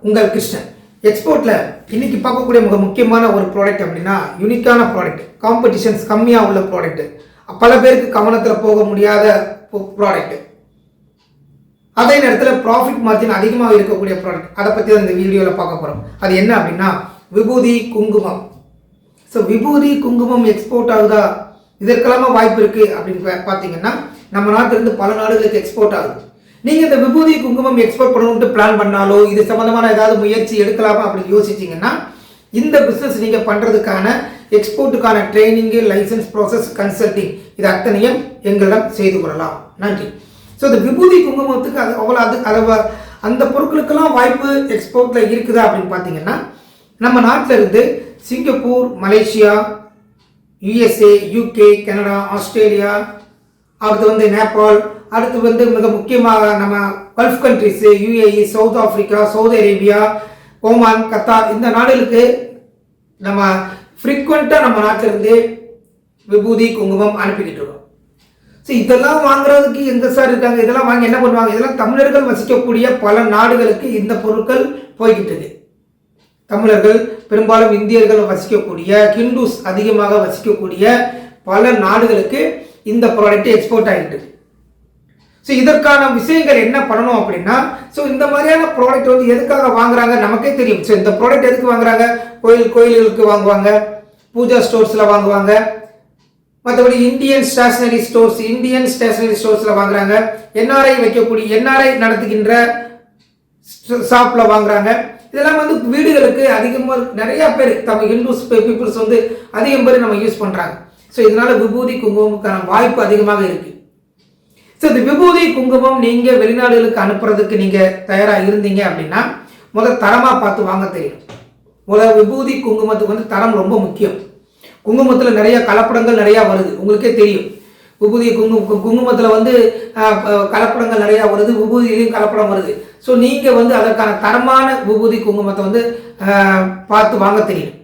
உங்கள் கிருஷ்ணன். எக்ஸ்போர்ட்டில் இன்றைக்கி பார்க்கக்கூடிய மிக முக்கியமான ஒரு ப்ராடக்ட் அப்படின்னா யூனிக்கான ப்ராடக்ட், காம்படிஷன்ஸ் கம்மியாக உள்ள ப்ராடக்ட்டு, பல பேருக்கு கவனத்தில் போக முடியாத ப்ராடக்ட்டு, அதே நேரத்தில் ப்ராஃபிட் மார்ஜின் அதிகமாக இருக்கக்கூடிய ப்ராடக்ட். அதை பற்றி தான் இந்த வீடியோவில் பார்க்க போகிறோம். அது என்ன அப்படின்னா விபூதி குங்குமம். ஸோ விபூதி குங்குமம் எக்ஸ்போர்ட் ஆகுதா? இதற்கெல்லாமல் வாய்ப்பு இருக்குது அப்படின்னு பார்த்தீங்கன்னா நம்ம நாட்டிலிருந்து பல நாடுகளுக்கு எக்ஸ்போர்ட் ஆகுது. நீங்கள் இந்த விபூதி குங்குமம் எக்ஸ்போர்ட் பண்ணணும்ட்டு பிளான் பண்ணாலோ இது சம்மந்தமான ஏதாவது முயற்சி எடுக்கலாமா அப்படின்னு யோசிச்சிங்கன்னா இந்த பிஸ்னஸ் நீங்கள் பண்ணுறதுக்கான எக்ஸ்போர்ட்டுக்கான ட்ரைனிங்கு, லைசன்ஸ் ப்ராசஸ், கன்சல்டிங் இது அத்தனையும் எங்களிடம் செய்து கொள்ளலாம். நன்றி. ஸோ இந்த விபூதி குங்குமத்துக்கு அது அந்த பொருட்களுக்கெல்லாம் வாய்ப்பு எக்ஸ்போர்ட்டில் இருக்குதா அப்படின்னு பார்த்தீங்கன்னா நம்ம நாட்டில் இருந்து Singapore, Malaysia, USA, UK, Canada, Australia, அடுத்து நேபாள், அடுத்து மிக முக்கியமாக நம்ம gulf countries, UAE, south Africa, Saudi Arabia, Oman, Qatar, இந்த நாடுகளுக்கு நம்ம ஃப்ரீக்வெண்ட்டாக நம்ம நாட்டிலிருந்து விபூதி குங்குமம் அனுப்பிக்கிட்டு இருக்கோம். ஸோ இதெல்லாம் வாங்குறதுக்கு எங்கே சார் இருக்காங்க? இதெல்லாம் வாங்கி என்ன பண்ணுவாங்க? இதெல்லாம் தமிழர்கள் வசிக்கக்கூடிய பல நாடுகளுக்கு இந்த பொருட்கள் போய்கிட்டு இருக்கு. தமிழர்கள், பெரும்பாலும் இந்தியர்கள் வசிக்கக்கூடிய, ஹிந்துஸ் அதிகமாக வசிக்கக்கூடிய பல நாடுகளுக்கு இந்த ப்ராடக்ட் எக்ஸ்போர்ட் ஆகிட்டு இருக்கு. ஸோ இதற்கான விஷயங்கள் என்ன பண்ணணும் அப்படின்னா, ஸோ இந்த மாதிரியான ப்ராடக்ட் எதுக்காக வாங்குறாங்க நமக்கே தெரியும். ஸோ இந்த ப்ராடக்ட் எதுக்கு வாங்குறாங்க? கோயில்களுக்கு வாங்குவாங்க, பூஜா ஸ்டோர்ஸில் வாங்குவாங்க, மற்றபடி இந்தியன் ஸ்டேஷனரி ஸ்டோர்ஸில் வாங்குறாங்க, என்ஆர்ஐ நடத்துகின்ற ஷாப்பில் வாங்குறாங்க. இதெல்லாம் வீடுகளுக்கு அதிகமாக நிறையா பேர் தமிழ் ஹிந்துஸ் பீப்புள்ஸ் அதிகம் பேர் நம்ம யூஸ் பண்ணுறாங்க. ஸோ இதனால விபூதி குங்குமமுக்கான வாய்ப்பு அதிகமாக இருக்கு. ஸோ இந்த விபூதி குங்குமம் நீங்கள் வெளிநாடுகளுக்கு அனுப்புறதுக்கு நீங்கள் தயாராக இருந்தீங்க அப்படின்னா முதல் தரமாக பார்த்து வாங்க தெரியும். விபூதி குங்குமத்துக்கு தரம் ரொம்ப முக்கியம். குங்குமத்தில் நிறைய கலப்படங்கள் நிறையா வருது, உங்களுக்கே தெரியும். விபூதி குங்குமத்தில் கலப்படங்கள் நிறையா வருது, விபூதியிலையும் கலப்படம் வருது. ஸோ நீங்கள் அதற்கான தரமான விபூதி குங்குமத்தை பார்த்து வாங்க தெரியும்.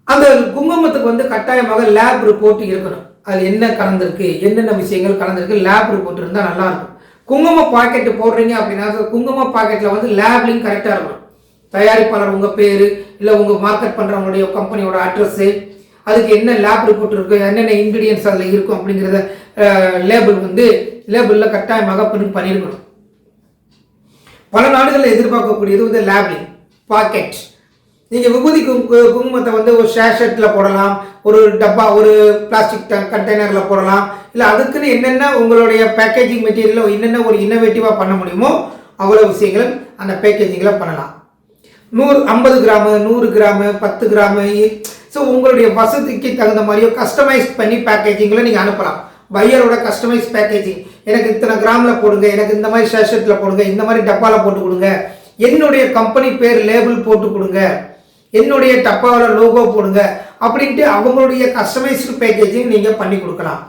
அந்த குங்குமத்துக்கு கட்டாயமாக லேப் ரிப்போர்ட் இருக்கணும். அது என்ன கலந்துருக்கு, என்னென்ன விஷயங்கள் கலந்துருக்கு, லேப் ரிப்போர்ட் இருந்தால் நல்லாயிருக்கும். குங்கும பாக்கெட்டு போடுறீங்க அப்படின்னா குங்கும பாக்கெட்டில் லேப்லிங் கரெக்டாக இருக்கணும். தயாரிப்பாளர் உங்கள் பேர், இல்லை உங்கள் மார்க்கெட் பண்ணுறவங்களுடைய கம்பெனியோட அட்ரஸ்ஸு, அதுக்கு என்ன லேப் ரிப்போர்ட் இருக்குது, என்னென்ன இன்க்ரீடியன்ஸ் அதில் இருக்கும் அப்படிங்கிறத லேபிளில் கட்டாயமாக பிரிண்ட் பண்ணியிருக்கணும். பல நாடுகளில் எதிர்பார்க்கக்கூடியது லேபிளிங் பாக்கெட். நீங்கள் விபூதி குங்குமத்தை ஒரு ஷேஷெட்டில் போடலாம், ஒரு டப்பா, ஒரு பிளாஸ்டிக் கண்டெய்னரில் போடலாம், இல்லை அதுக்குன்னு என்னென்ன உங்களுடைய பேக்கேஜிங் மெட்டீரியலில் என்னென்ன ஒரு இன்னோவேட்டிவாக பண்ண முடியுமோ அவ்வளோ விஷயங்களும் அந்த பேக்கேஜிங்கில் பண்ணலாம். 50 கிராமு, 100 கிராமு, 10 கிராமு, ஸோ உங்களுடைய வசதிக்கு தகுந்த மாதிரியோ கஸ்டமைஸ் பண்ணி பேக்கேஜிங்கில் நீங்கள் அனுப்பலாம். பையரோட கஸ்டமைஸ் பேக்கேஜிங், எனக்கு இத்தனை கிராமில் போடுங்க, எனக்கு இந்த மாதிரி ஷேஷெட்டில் போடுங்க, இந்த மாதிரி டப்பாவில் போட்டு கொடுங்க, என்னுடைய கம்பெனி பேர் லேபிள் போட்டு கொடுங்க, என்னுடைய டப்பாவில் லோகோ போடுங்க அப்படின்ட்டு அவங்களுடைய கஸ்டமைஸ்டு பேக்கேஜிங் நீங்கள் பண்ணி கொடுக்கலாம்.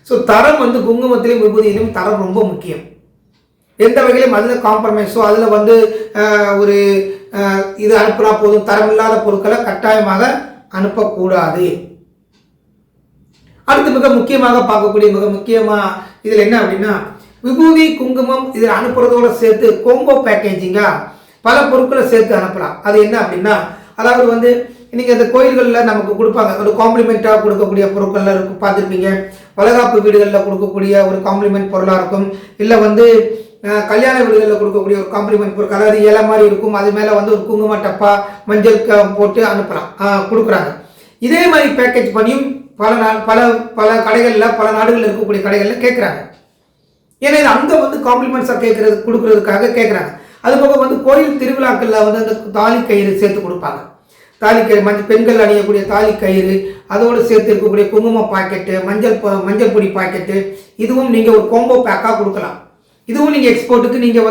ஸோ தரம் குங்குமத்திலையும் விபூதியிலையும் தரம் ரொம்ப முக்கியம். எந்த வகையிலும் அதில் காம்ப்ரமைஸோ அதில் ஒரு இது அனுப்புனா போதும், தரம் இல்லாத பொருட்களை கட்டாயமாக அனுப்பக்கூடாது. அடுத்து மிக முக்கியமாக பார்க்கக்கூடிய இதில் என்ன அப்படின்னா விபூதி குங்குமம் இதில் அனுப்புறதோடு சேர்த்து கோம்போ பேக்கேஜிங்காக பல பொருட்களை சேர்த்து அனுப்பலாம். அது என்ன அப்படின்னா, அதாவது நீங்கள் அந்த கோயில்களில் நமக்கு கொடுப்பாங்க, ஒரு காம்ப்ளிமெண்ட்டாக கொடுக்கக்கூடிய பொருட்கள்லாம் இருக்கும், பார்த்துருப்பீங்க. வளகாப்பு வீடுகளில் கொடுக்கக்கூடிய ஒரு காம்ப்ளிமெண்ட் பொருளாக இருக்கும், இல்லை கல்யாண வீடுகளில் கொடுக்கக்கூடிய ஒரு காம்ப்ளிமெண்ட் பொருட்கள், அதாவது இலை மாதிரி இருக்கும், அது மேலே ஒரு குங்கும டப்பா மஞ்சள் போட்டு அனுப்பலாம், கொடுக்குறாங்க. இதே மாதிரி பேக்கேஜ் பண்ணியும் பல கடைகளில், பல நாடுகளில் இருக்கக்கூடிய கடைகளில் கேட்குறாங்க. ஏன்னா இது அந்த காம்ப்ளிமெண்ட்ஸாக கொடுக்குறதுக்காக கேட்குறாங்க. அதுபோக கோயில் திருவிழாக்களில் அந்த தாலி கயிறு சேர்த்து கொடுப்பாங்க. தாலி கயிறு, பெண்கள் அணியக்கூடிய தாலி கயிறு, அதோடு சேர்த்து இருக்கக்கூடிய குங்கும பாக்கெட்டு, மஞ்சள் பொடி பாக்கெட்டு, இதுவும் நீங்கள் ஒரு கோம்போ பேக்காக கொடுக்கலாம். இதுவும் நீங்கள் எக்ஸ்போர்ட்டுக்கு நீங்கள்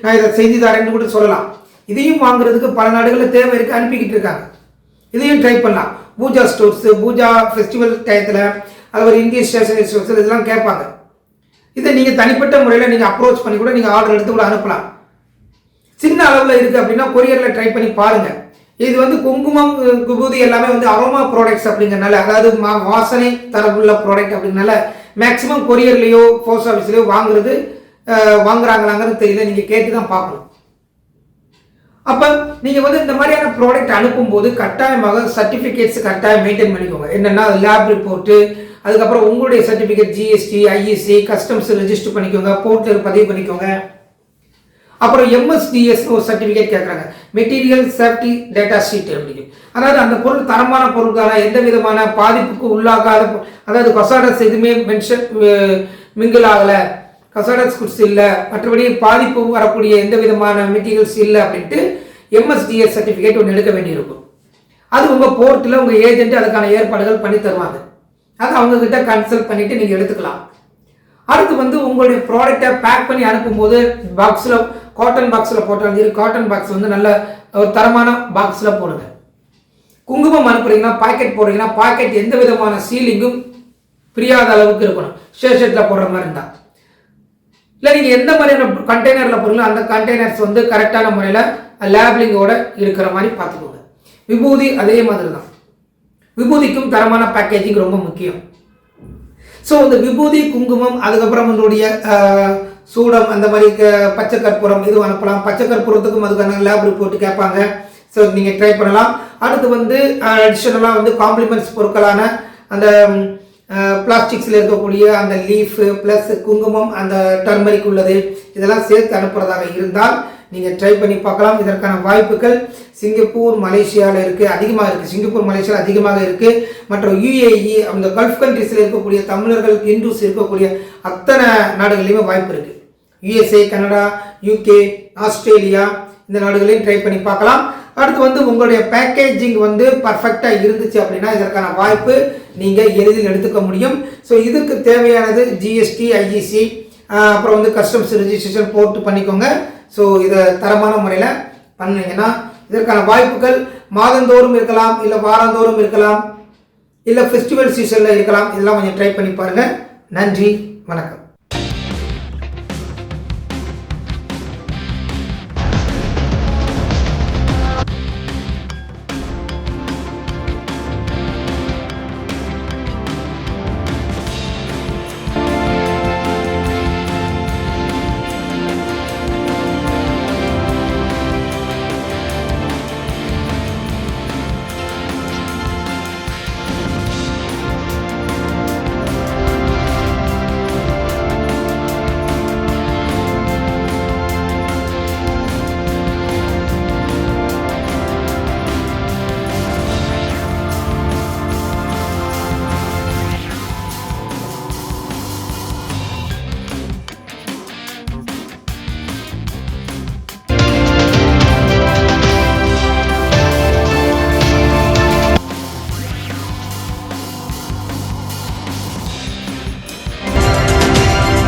நான் இதை செஞ்சு தரேன்னு கூட சொல்லலாம். இதையும் வாங்குறதுக்கு பல நாடுகளில் தேவை இருக்குது, அனுப்பிக்கிட்டு இருக்காங்க. இதையும் ட்ரை பண்ணலாம். பூஜா ஸ்டோர்ஸு, பூஜா ஃபெஸ்டிவல் டயத்தில், அது ஒரு இந்தியன் ஸ்டேஷனரி ஸ்டோர்ஸ் இதெல்லாம் கேட்பாங்க. இதை நீங்கள் தனிப்பட்ட முறையில் நீங்கள் அப்ரோச் பண்ணி கூட நீங்கள் ஆர்டர் எடுத்து கூட அனுப்பலாம். சின்ன அளவில் இருக்குது அப்படின்னா கொரியரில் ட்ரை பண்ணி பாருங்கள். இது குங்குமம் விபூதி எல்லாமே அரோமா ப்ராடக்ட்ஸ் அப்படிங்கிறனால, அதாவது வாசனை தரவுள்ள ப்ராடக்ட் அப்படிங்கிறனால மேக்ஸிமம் கொரியர்லேயோ போஸ்ட் ஆஃபீஸ்லேயோ வாங்குறாங்களாங்கிறது தெரியல, நீங்கள் கேட்டு தான் பார்க்கணும். அப்போ நீங்கள் வந்து இந்த மாதிரியான ப்ராடக்ட் அனுப்பும்போது கட்டாயமாக சர்டிஃபிகேட்ஸ் கட்டாயம் மெயின்டைன் பண்ணிக்கோங்க. என்னென்னா லேப் ரிப்போர்ட்டு, அதுக்கப்புறம் உங்களுடைய certificate GST, IEC, customs register பண்ணிக்கோங்க, போர்ட்டில் பதிவு பண்ணிக்கோங்க. அப்புறம் MSDS ஒரு சர்டிஃபிகேட் கேட்குறாங்க, மெட்டீரியல் சேஃப்டி டேட்டா ஷீட் அப்படின்னு. அதாவது அந்த பொருள் தரமான பொருட்கான எந்த விதமான பாதிப்புக்கு உள்ளாகாத, அதாவது கொசாடஸ் எதுவுமே மிங்கிள் ஆகலை, கொசாடஸ் குட்ஸ் இல்லை, மற்றபடி பாதிப்பு வரக்கூடிய எந்த விதமான மெட்டீரியல்ஸ் இல்லை அப்படின்ட்டு MSDS சர்டிஃபிகேட் ஒன்று எடுக்க வேண்டியிருக்கும். அது உங்கள் போர்ட்டில் உங்கள் ஏஜென்ட் அதுக்கான ஏற்பாடுகள் பண்ணி தருவாங்க. அதை அவங்கக்கிட்ட கன்சல்ட் பண்ணிவிட்டு நீங்கள் எடுத்துக்கலாம். அடுத்து வந்து உங்களுடைய ப்ராடக்டை பேக் பண்ணி அனுப்பும்போது பாக்ஸில், காட்டன் பாக்ஸில் போட்டாலும் சரி, காட்டன் பாக்ஸ் வந்து நல்ல ஒரு தரமான பாக்ஸில் போடுங்க. குங்குமம் அனுப்புறீங்கன்னா, பாக்கெட் போடுறீங்கன்னா, பாக்கெட் எந்த விதமான சீலிங்கும் பிரியாத அளவுக்கு இருக்கணும். ஷேஷெட்டில் போடுற மாதிரி இருந்தால், இல்லை நீங்கள் எந்த மாதிரியான கண்டெய்னரில் போடுறீங்களோ அந்த கண்டெய்னர்ஸ் வந்து கரெக்டான முறையில் லேபிளிங்கோட இருக்கிற மாதிரி பார்த்துக்கோங்க. விபூதி அதே மாதிரி தான். விபூதிக்கும் தரமான பேக்கேஜிங் ரொம்ப முக்கியம். ஸோ இந்த விபூதி, குங்குமம், அதுக்கப்புறம் உங்களுடைய சூடம், அந்த மாதிரி பச்சை கற்பூரம் இது அனுப்பலாம். பச்சை கற்பூரத்துக்கும் அதுக்கான லேப் ரிப்போர்ட் கேட்பாங்க. ஸோ நீங்கள் ட்ரை பண்ணலாம். அடுத்து வந்து அடிஷ்னலாக வந்து காம்ப்ளிமெண்ட்ஸ் பொருட்களான அந்த பிளாஸ்டிக்ஸில் இருக்கக்கூடிய அந்த லீஃபு ப்ளஸ் குங்குமம், அந்த டர்மரிக் உள்ளது, இதெல்லாம் சேர்த்து அனுப்புறதாக இருந்தால் நீங்கள் ட்ரை பண்ணி பார்க்கலாம். இதற்கான வாய்ப்புகள் சிங்கப்பூர், மலேசியாவில் இருக்குது, அதிகமாக இருக்குது. சிங்கப்பூர், மலேசியாவில் அதிகமாக இருக்குது. மற்றும் UAE, அந்த கல்ஃப் கண்ட்ரீஸில் இருக்கக்கூடிய தமிழர்கள், ஹிந்துஸ் இருக்கக்கூடிய அத்தனை நாடுகள்லையுமே வாய்ப்பு இருக்குது. USA, கனடா, UK, ஆஸ்திரேலியா, இந்த நாடுகளையும் ட்ரை பண்ணி பார்க்கலாம். அடுத்து வந்து உங்களுடைய பேக்கேஜிங் வந்து பர்ஃபெக்டாக இருந்துச்சு அப்படின்னா இதற்கான வாய்ப்பு நீங்கள் எளிதில் எடுத்துக்க முடியும். ஸோ இதுக்கு தேவையானது GST, IEC, அப்புறம் வந்து கஸ்டம்ஸ் ரெஜிஸ்ட்ரேஷன் போட்டு பண்ணிக்கோங்க. ஸோ இதை தரமான முறையில் பண்ணிங்கன்னா இதற்கான வாய்ப்புகள் மாதந்தோறும் இருக்கலாம், இல்லை வாரந்தோறும் இருக்கலாம், இல்லை ஃபெஸ்டிவல் சீசனில் இருக்கலாம். இதெல்லாம் கொஞ்சம் ட்ரை பண்ணி பாருங்கள். நன்றி, வணக்கம்.